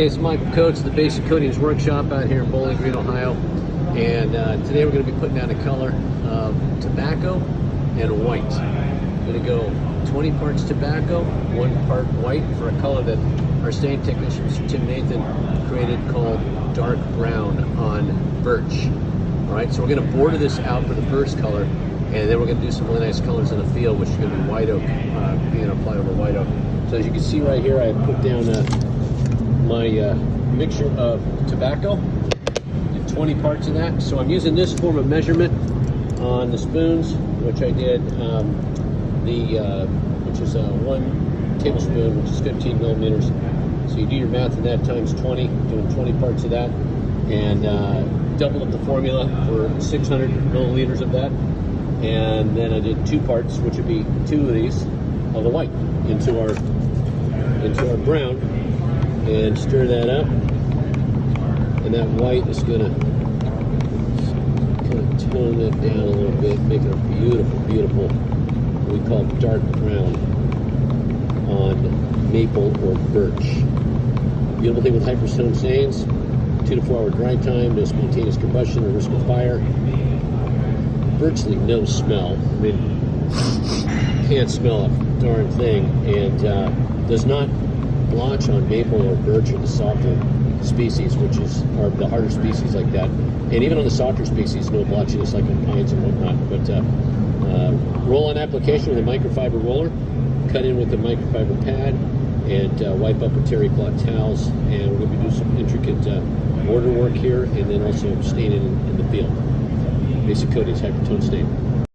Hey, it's Michael Coates at the Basic Coatings Workshop out here in Bowling Green, Ohio. And today we're going to be putting down a color of tobacco and white. I'm going to go 20 parts tobacco, 1 part white for a color that our stain technician, Mr. Tim Nathan, created called dark brown on birch. All right, so we're going to border this out for the first color, and then we're going to do some really nice colors in the field, which is going to be white oak, being applied over white oak. So as you can see right here, I put down my mixture of tobacco, did 20 parts of that. So I'm using this form of measurement on the spoons, which I did, which is 1 tablespoon, which is 15 millimeters. So you do your math in that times 20, doing 20 parts of that, and double up the formula for 600 milliliters of that. And then I did 2 parts, which would be 2 of these of the white into our brown, and stir that up. And that white is gonna kind of tone that down a little bit, make it a beautiful, beautiful, what we call dark brown on maple or birch. Beautiful thing with HyperTone stains, 2 to 4 hour dry time, no spontaneous combustion or risk of fire. Virtually no smell. I mean, can't smell a darn thing, and does not blotch on maple or birch or the softer species, which are the harder species like that. And even on the softer species, no blotchiness like on pines and whatnot. But roll-on application with a microfiber roller, cut in with a microfiber pad, and wipe up with terry cloth towels. And we're going to do some intricate border work here, and then also staining in the field. Basic Coatings HyperTone stain.